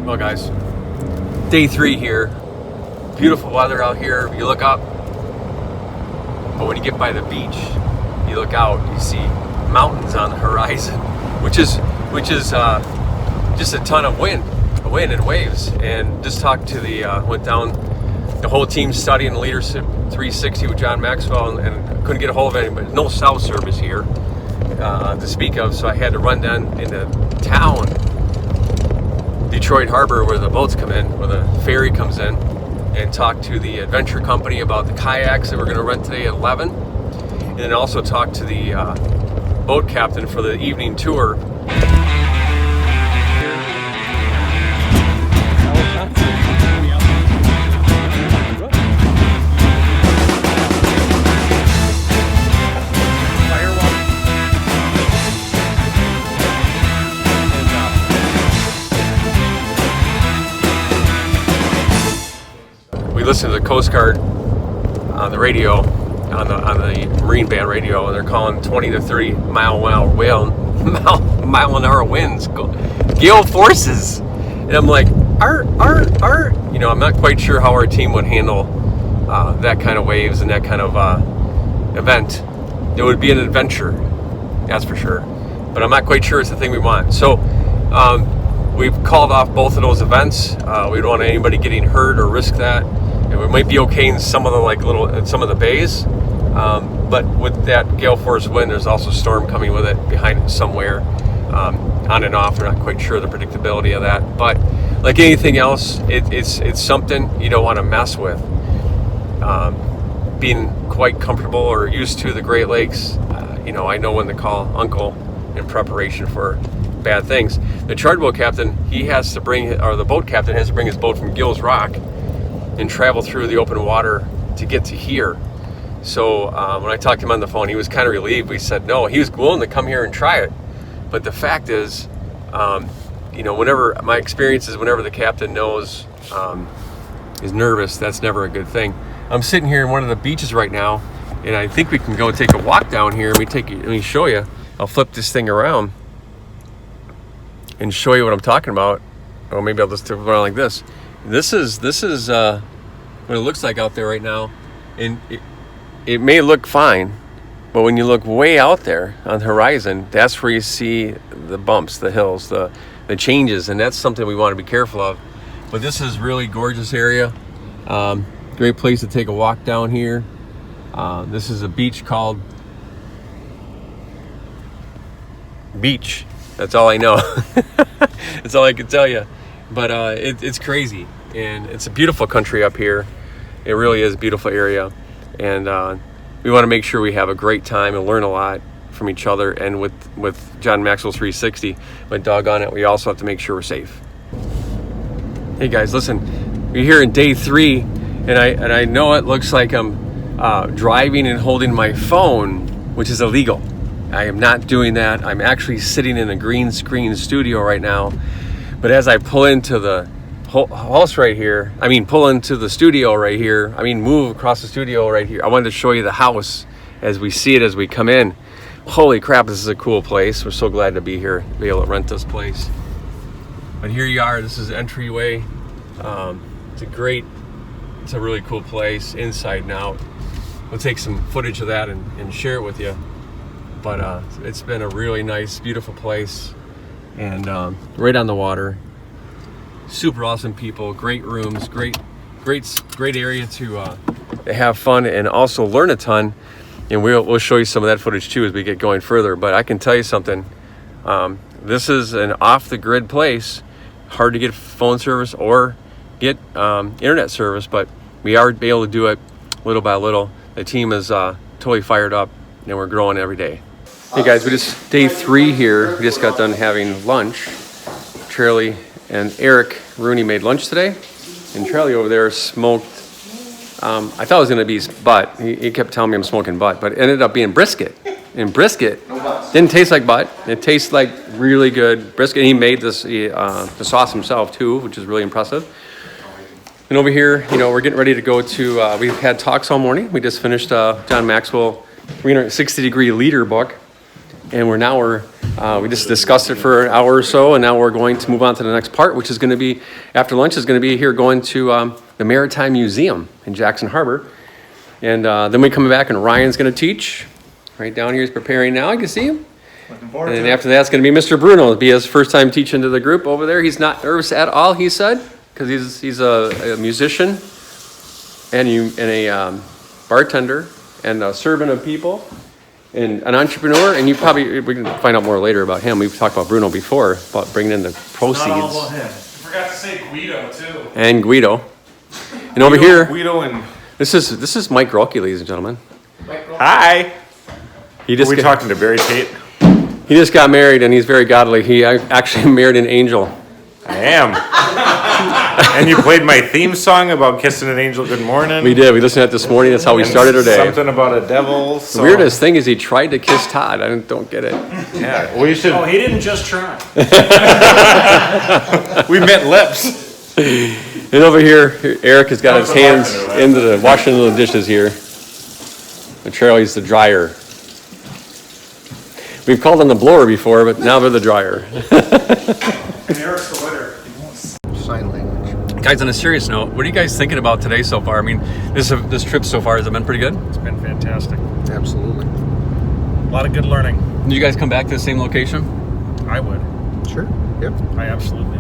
Well, guys, day 3 here. Beautiful weather out here. You look up, but when you get by the beach, you look out, you see mountains on the horizon, which is just a ton of wind and waves. And just talked to went down the whole team studying Leadership 360 with John Maxwell, and couldn't get a hold of anybody. No cell service here to speak of, so I had to run down into town, Detroit Harbor, where the boats come in, where the ferry comes in, and talk to the adventure company about the kayaks that we're going to rent today at 11, and then also talk to the boat captain for the evening tour. We listen to the Coast Guard on the radio, on the Marine Band radio, and they're calling 20 to 30 mile an hour winds, gale forces, and I'm like, you know, I'm not quite sure how our team would handle that kind of waves and that kind of event. It would be an adventure, that's for sure, but I'm not quite sure it's the thing we want. So we've called off both of those events. We don't want anybody getting hurt or risk that. It might be okay in some of the some of the bays, but with that gale force wind, there's also storm coming with it behind it somewhere, on and off. We're not quite sure the predictability of that, but like anything else, it's something you don't want to mess with. Being quite comfortable or used to the Great Lakes, you know, I know when to call Uncle in preparation for bad things. The charter boat captain, the boat captain has to bring his boat from Gills Rock and travel through the open water to get to here. So when I talked to him on the phone, he was kind of relieved. We said no, he was willing to come here and try it. But the fact is, you know, whenever my experience is, whenever the captain knows is nervous, that's never a good thing. I'm sitting here in one of the beaches right now, and I think we can go take a walk down here. Let me show you. I'll flip this thing around and show you what I'm talking about. Or maybe I'll just turn it around like this. This is what it looks like out there right now, and it may look fine, but when you look way out there on the horizon, that's where you see the bumps, the hills, the changes, and that's something we want to be careful of. But this is really gorgeous area. Great place to take a walk down here. This is a beach called Beach. That's all I know. That's all I can tell you. But it's crazy, and it's a beautiful country up here. It really is a beautiful area, and we want to make sure we have a great time and learn a lot from each other. And with John Maxwell 360, but doggone it, we also have to make sure we're safe. Hey guys, listen, we're here in day 3, and I know it looks like I'm driving and holding my phone, which is illegal. I am not doing that. I'm actually sitting in a green screen studio right now. But as I pull into the house right here, pull into the studio right here, move across the studio right here, I wanted to show you the house as we see it as we come in. Holy crap, this is a cool place. We're so glad to be here, to be able to rent this place. But here you are, this is the entryway. It's a really cool place, inside and out. We'll take some footage of that and share it with you. But it's been a really nice, beautiful place. And right on the water, super awesome people, great rooms, great area to have fun and also learn a ton. And we'll show you some of that footage too as we get going further. But I can tell you something, this is an off the grid place, hard to get phone service or get internet service, but we are able to do it little by little. The team is totally fired up, and we're growing every day. Hey guys, day 3 here. We just got done having lunch. Charlie and Eric Rooney made lunch today, and Charlie over there smoked, I thought it was going to be butt. He kept telling me I'm smoking butt, but it ended up being brisket. And brisket didn't taste like butt. It tastes like really good brisket. He made the sauce himself too, which is really impressive. And over here, we're getting ready to go to, we've had talks all morning. We just finished John Maxwell 360 Degree Leader book. and we just discussed it for an hour or so, and now we're going to move on to the next part, which is going to be, after lunch, is going to be here going to the Maritime Museum in Jackson Harbor. And then we come back, and Ryan's going to teach. Right down here, he's preparing now. You can see him. Looking forward And to then it. after that, it's going to be Mr. Bruno. It'll be his first time teaching to the group over there. He's not nervous at all, he said, because he's a musician and a bartender and a servant of people and an entrepreneur. And we can find out more later about him. We've talked about Bruno before, about bringing in the proceeds. Not all about him. I forgot to say Guido too. And Guido. And over here, Guido and this is Mike Roelke, ladies and gentlemen. hi. He Are just we talking to Barry Tate? he just got married, and he's very godly. He actually married an angel. I am. And you played my theme song about kissing an angel good morning. We did. We listened to that this morning. That's how we And started our day. Something about a devil. The weirdest thing is he tried to kiss Todd. I don't get it. Yeah, we should. Oh, he didn't just try. We met lips. And over here, Eric has got his hands into the washing of the dishes here. And Charlie's the dryer. We've called them the blower before, but now they're the dryer. And Eric's the winner. Sign language. Guys, on a serious note, what are you guys thinking about today so far? I mean, this trip so far, has it been pretty good? It's been fantastic. Absolutely. A lot of good learning. Did you guys come back to the same location? I would. Sure. Yep. I absolutely